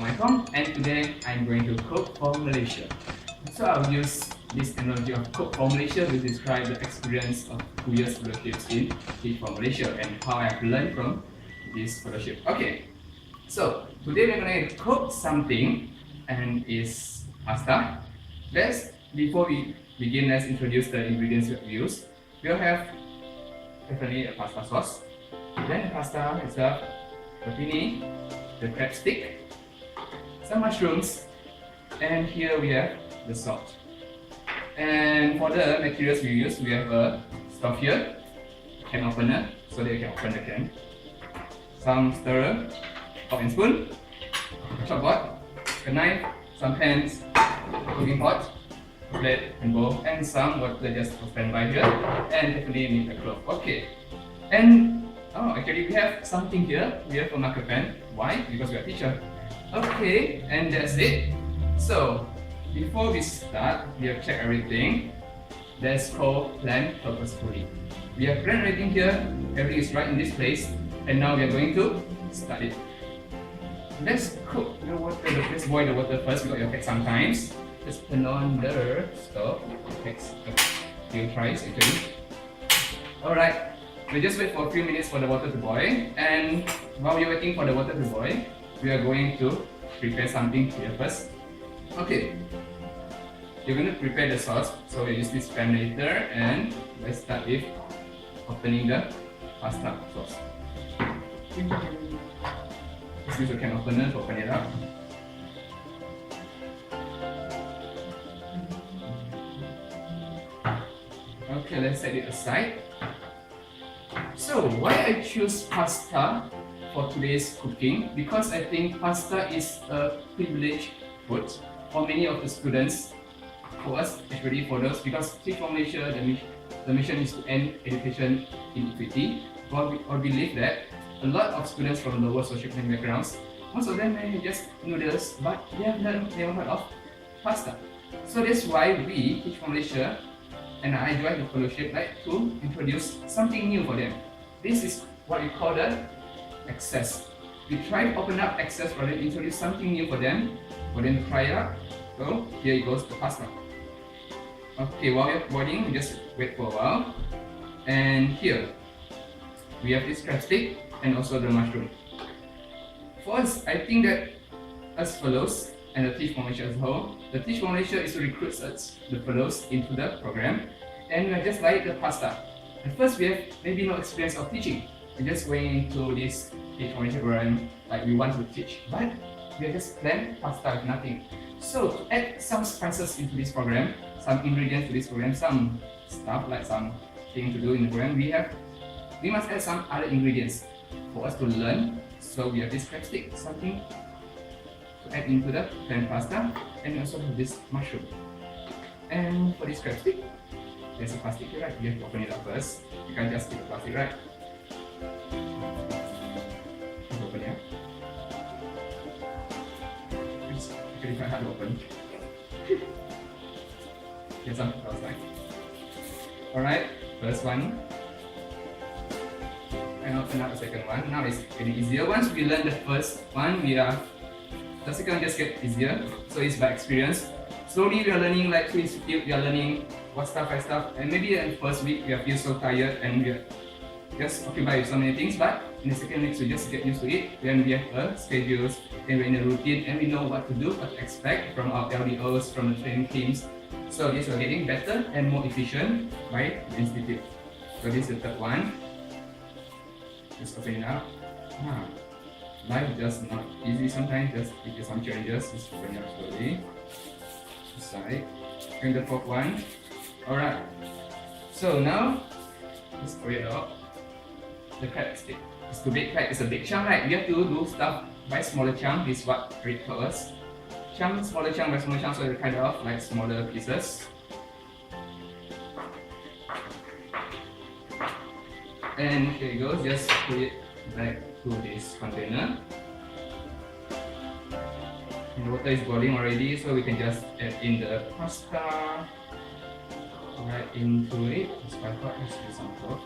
Wai Khong, and today I'm going to cook for Malaysia. So I'll use this analogy of cook for Malaysia to describe the experience of 2 years fellowships in Teach for Malaysia and how I've learned from this fellowship. Okay, so today we're going to cook something, and it's pasta. Before we begin, let's introduce the ingredients that we use. We'll have definitely a pasta sauce, then the pasta itself, rotini, the crab stick, some mushrooms, and here we have the salt. And for the materials we use, we have a stove here, can opener, so that you can open the can, some stirrer, fork and spoon, a chopboard, a knife, some pans, a cooking pot, plate and bowl, and some water just to stand by here, and definitely need a cloth. Okay, and actually we have something here. We have a marker pen. Why? Because we are teacher. Okay, and that's it. So before we start, we have checked everything. That's called plan purposefully. We have planned everything here. Everything is right in this place, and now we are going to start it. Let's cook the water. Let's boil the water first because it will take some time. Just turn on the stove. It takes a few tries actually. Alright, we just wait for a few minutes for the water to boil, and while we're waiting for the water to boil, we are going to prepare something here first. Okay, you're going to prepare the sauce, so we use this pan later, and let's start with opening the pasta sauce. Let's use a can opener to open it up. Okay, let's set it aside. So, why I choose pasta for today's cooking? Because I think pasta is a privileged food for many of the students. For us, especially for those, because Teach for Malaysia, the mission is to end education inequality. But we believe that a lot of students from lower socioeconomic backgrounds, most of them may just noodles, but they have never heard of pasta. So that's why we, Teach for Malaysia, and I joined the fellowship, like to introduce something new for them. This is what we call the access. We try to open up access for them, introduce something new for them to try it out. So here it goes, the pasta. Okay, while we're boiling, we just wait for a while. And here we have this crab stick and also the mushroom. For us, I think that as fellows and the Teach for Malaysia as a whole, the Teach for Malaysia is to recruit us, the fellows, into the program, and we are just like the pasta. At first, we have maybe no experience of teaching. We're just going into this Teach for Malaysia program like we want to teach, but we are just plain pasta with nothing. So to add some spices into this program, some ingredients to this program, some stuff like some thing to do in the program, we must add some other ingredients for us to learn. So we have this crab stick, something to add into the plain pasta, and also have this mushroom. And for this crab stick, there's a plastic here, right? You have to open it up first. You can't just keep the plastic, right? Let's open it up. It's actually quite hard to open. Get some outside. Alright, first one. And open up the second one. Now it's getting easier. Once we learn the first one, the second one just gets easier. So it's by experience. Slowly we are learning, like through institute, we are learning what stuff by stuff. And maybe in the first week we feel so tired and we are just occupied with so many things. But in the second week we just get used to it. Then we have a schedules, then we're in a routine, and we know what to do, what to expect from our LDOs, from the training teams. So yes, we're getting better and more efficient by the institute. So this is the third one. Just open it up. Life is just not easy sometimes, just give you some challenges. Just open it up slowly. Side. And the fourth one. Alright. So now, let's pour it out. The crab stick. It's too big, right? It's a big chunk, right? We have to do stuff by smaller chunk. This is what Rick told us. Smaller chunk by smaller chunk, so they're kind of like smaller pieces. And here it goes, just put it back to this container. And the water is boiling already, so we can just add in the pasta right into it. It's quite hot, let's do some salt.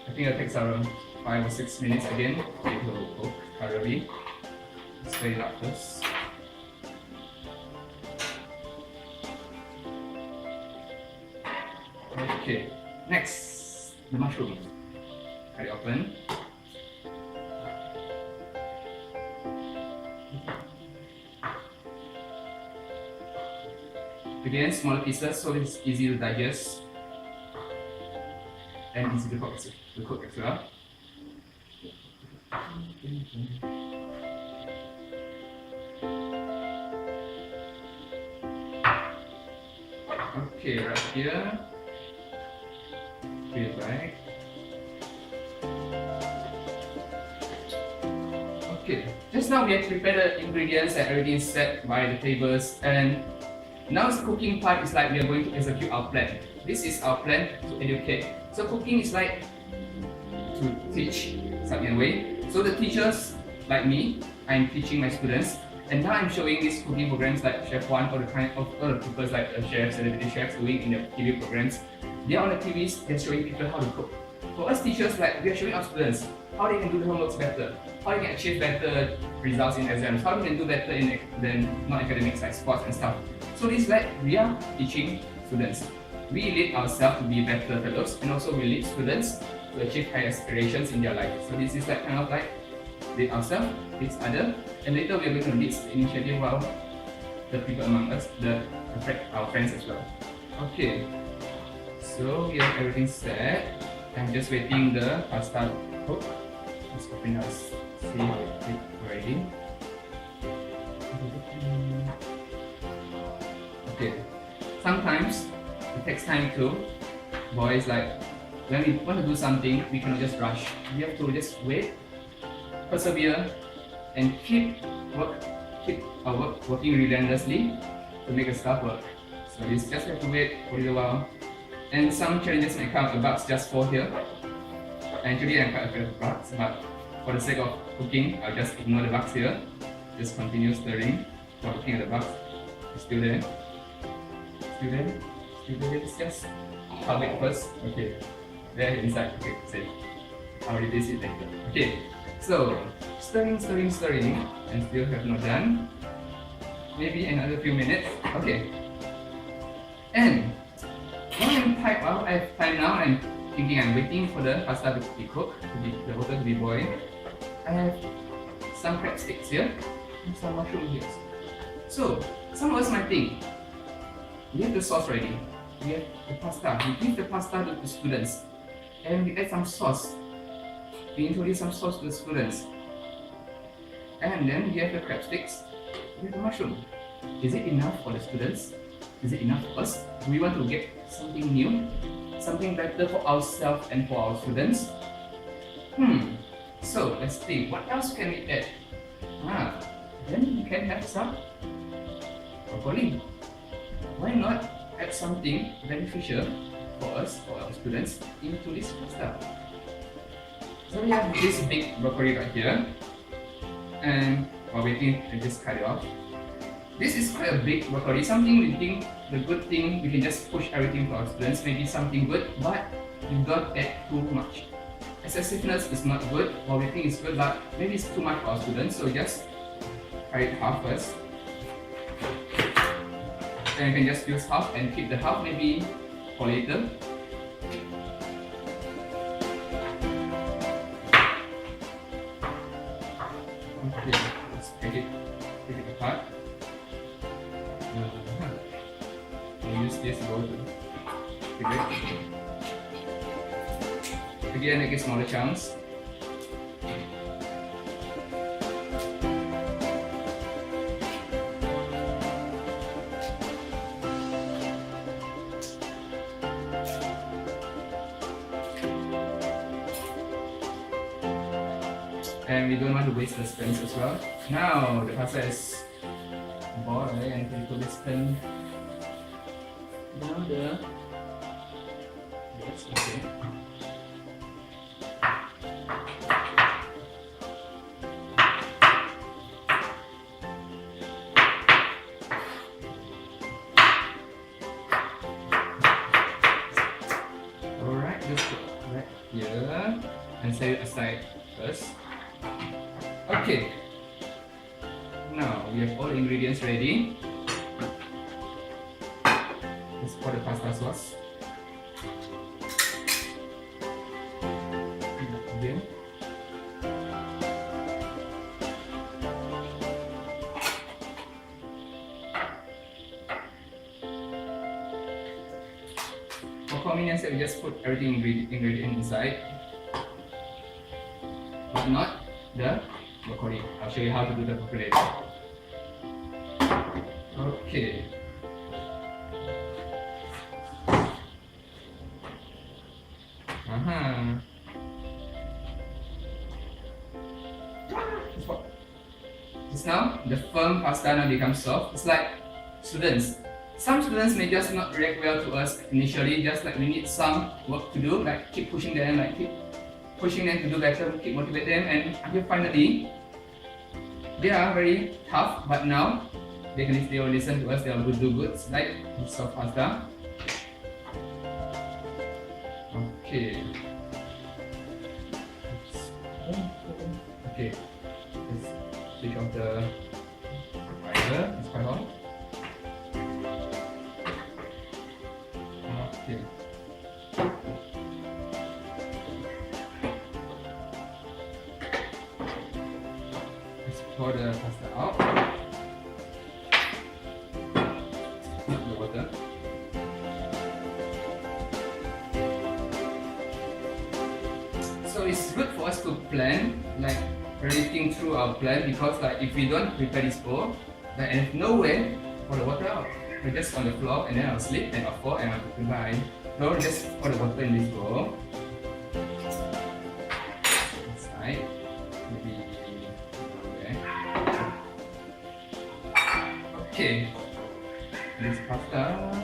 I think it takes around 5 or 6 minutes again. It will cook thoroughly. Stir it up first. Okay, next, the mushroom. Cut it open. Again, smaller pieces so it's easy to digest and easy to cook as well. Okay, right here. Feel right. Okay, just now we have prepared the ingredients and everything is set by the tables, and now the cooking part is like we are going to execute our plan. This is our plan to educate. So cooking is like to teach something in a way. So the teachers, like me, I'm teaching my students, and now I'm showing these cooking programs like Chef One or the kind of other people like chefs, celebrity chefs doing in the TV programs. They are on the TVs, they're showing people how to cook. For us teachers, like we are showing our students how they can do the homeworks better, how they can achieve better results in exams, how they can do better in non-academic like sports and stuff. So this is like we are teaching students. We lead ourselves to be better fellows, and also we lead students to achieve high aspirations in their life. So this is like kind of like lead ourselves, lead others, and later we are going to lead the initiative while the people among us, our friends as well. Okay, so we have everything set. I'm just waiting the pasta to cook. Let's open our see it already. Okay, sometimes it takes time to boil. Like when we want to do something, we cannot just rush. We have to just wait, persevere, and keep our work working relentlessly to make the stuff work. So you just have to wait for a little while. And some challenges may come, the bugs just fall here. Actually, I'm quite afraid of bugs, but for the sake of cooking, I'll just ignore the bugs here. Just continue stirring while looking at the bugs. It's still there. Still there. Still there. It's just I'll wait first. Okay. There inside. Okay, safe. I'll release it later. Okay. So stirring, and still have not done. Maybe another few minutes. Okay. And while I have time now, I'm thinking I'm waiting for the pasta to be cooked, the water to be boiled. I have some crab sticks here and some mushroom here. So some of us might think, we have the sauce ready, we have the pasta, we give the pasta to the students, and we add some sauce. We introduce some sauce to the students, and then we have the crab sticks, we have the mushroom. Is it enough for the students? Is it enough for us? Do we want to get something new? Something better for ourselves and for our students? So let's think, what else can we add? Then we can have some broccoli. Why not add something beneficial for us, for our students, into this pasta? So we have this big broccoli right here, and while waiting, I just cut it off. This is quite a big broccoli, something we think the good thing, we can just push everything for our students, maybe something good, but you don't add too much. Excessiveness is not good, while we think it's good, but maybe it's too much for our students, so just cut it half first. Then you can just use half and keep the half maybe for later. Okay, let's take it apart. We'll use this bowl to pick it. Again, make it smaller chunks. And we don't want to waste the stems as well. Now the pasta is boiled, and we put the stem down there. Yes, okay. Alright, just put right here and set it aside first. Okay. Now we have all ingredients ready. Let's pour the pasta sauce. Again. For convenience, we just put everything ingredient inside, but not the broccoli. I'll show you how to do the broccoli later. Okay. Just now, the firm pasta now becomes soft. It's like students. Some students may just not react well to us initially, just like we need some work to do, like keep pushing them, keep pushing them to do better, keep motivate them, and until finally, they are very tough, but now they will listen to us, they will do good, like soft pasta. Okay. Okay. Let's switch off the riser. It's quite hot. Okay. Let's pour the pasta out. Not the water. So it's good for us to plan, like really think through our plan, because like if we don't prepare this bowl, like and nowhere for the water out. We're just on the floor and then I'll sleep and I'll fall and I'll goodbye. No, just pour the water in this bowl. Inside. Maybe okay. Okay. This pasta,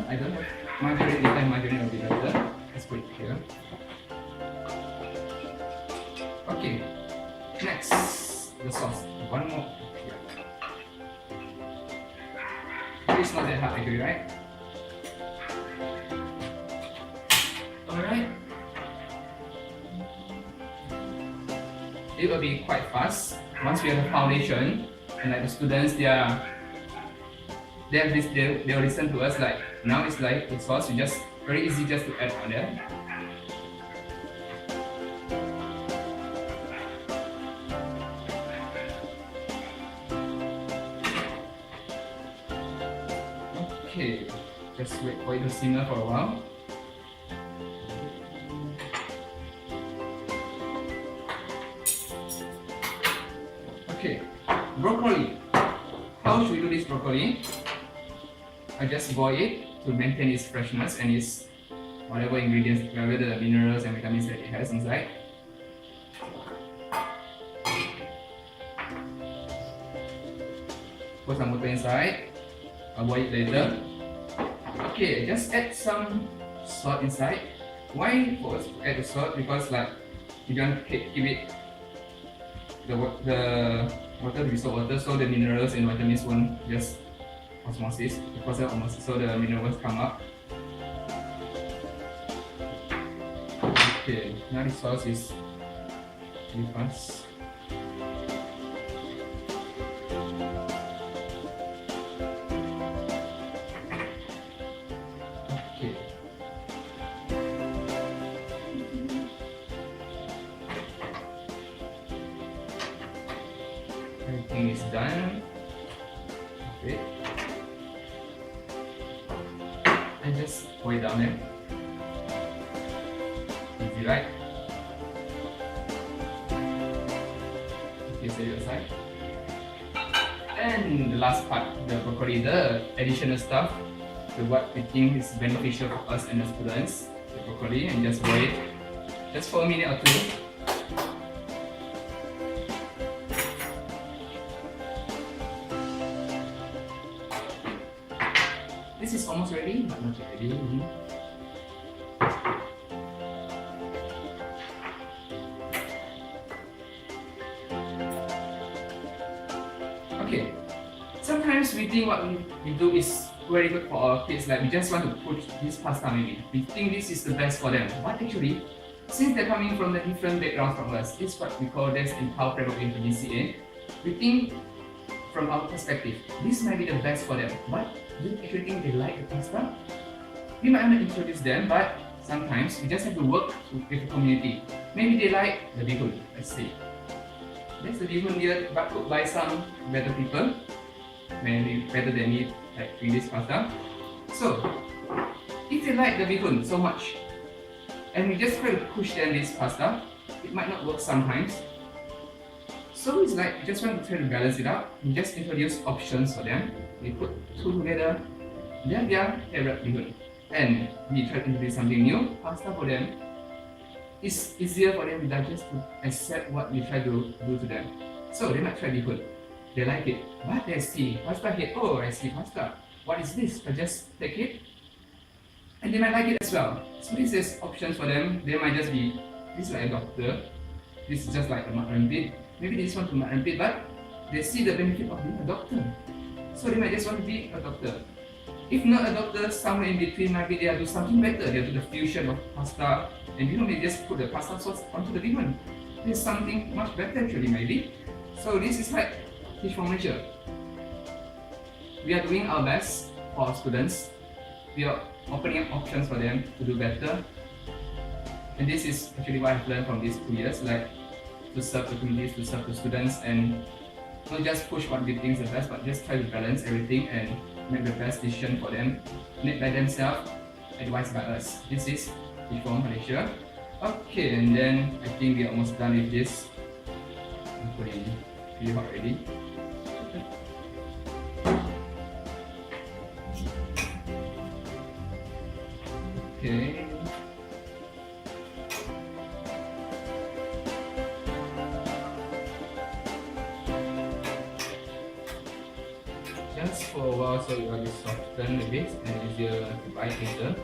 I don't have margarine, this time margarine will be better. Let's put it here. Okay. Next, the sauce. One more. It's not that hard, actually, right? Alright. It will be quite fast once we have the foundation, and like the students, they'll listen to us. Like now, it's like the sauce. You just very easy just to add on there. Okay, just wait for it to simmer for a while. Okay, broccoli. How should we do this broccoli? I just boil it to maintain its freshness and its whatever ingredients, whatever the minerals and vitamins that it has inside. Put some water inside. I'll boil it later. Okay, just add some salt inside. Why for us to add the salt? Because like you don't keep it the water to be salt water, so the minerals and vitamins won't just osmosis. Because of osmosis, so the minerals come up. Okay, now the sauce is really fast. Everything is done. Okay. And just pour it down there. Easy, right? Okay, set it aside. And the last part, the broccoli, the additional stuff, what we think is beneficial for us and the students, the broccoli, and just boil it just for a minute or two. This is almost ready, but not yet ready. Okay, sometimes we think what we do is very good for our kids, like we just want to push this pasta maybe. We think this is the best for them, but actually, since they're coming from the different backgrounds from us, this is what we call this in how prevalent in GCA. We think from our perspective, this might be the best for them, but do you actually think they like the pasta? We might not introduce them, but sometimes we just have to work with the community. Maybe they like the bihun, let's say. That's the bihun here, but cooked by some better people, maybe better than me, like doing this pasta. So, if they like the bihun so much, and we just try to push them this pasta, it might not work sometimes. So it's like we just want to try to balance it out. We just introduce options for them. We put two together. Then their favorite bihun. And we try to introduce something new, pasta for them. It's easier for them to digest, to accept what we try to do to them. So they might try bihun. They like it. But they see pasta here. Oh, I see pasta. What is this? I just take it. And they might like it as well. So this is options for them. They might just be, this is like a doctor. This is just like a mutton pit. Maybe they just want to mutton pit, but they see the benefit of being a doctor. So they might just want to be a doctor. If not a doctor, somewhere in between, maybe they'll do something better. They'll do the fusion of pasta and they just put the pasta sauce onto the bihun. There's something much better actually maybe. So this is like Teach for Malaysia. We are doing our best for our students. We are opening up options for them to do better. And this is actually what I've learned from these 2 years, like to serve the communities, to serve the students, and not just push what we think is the best, but just try to balance everything and make the best decision for them, made by themselves, advised by us. This is Teach for Malaysia. Okay, and then I think we're almost done with this. I'm pretty hot already. Okay. Just for a while so it will soften a bit and easier to bite later.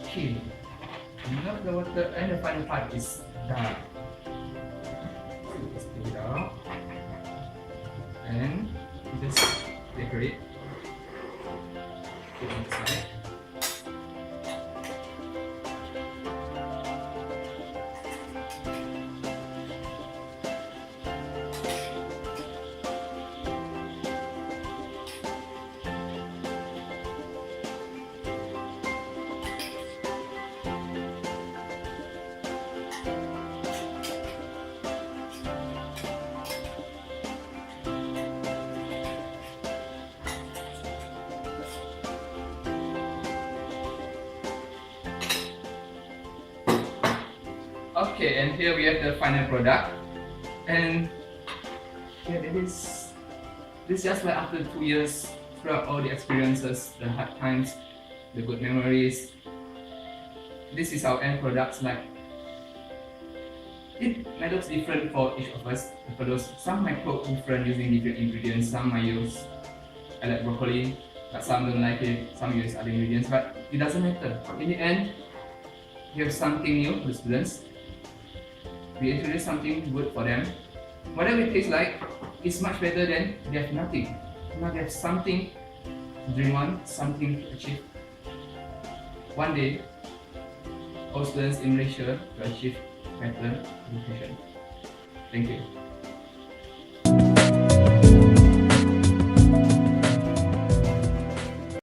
Okay. Now the water and the final part is done. Just take it out and just decorate. Put it on the side. Okay, and here we have the final product. And yeah, this is just like after 2 years, throughout all the experiences, the hard times, the good memories. This is our end products. Like it might look different for each of us. For those, some might cook different using different ingredients. Some might use, I like broccoli, but some don't like it. Some use other ingredients, but it doesn't matter. In the end, we have something new for the students. We introduce something good for them. Whatever it tastes like, it's much better than they have nothing. Now they have something to dream on, something to achieve. One day, all students in Malaysia will achieve better education. Thank you.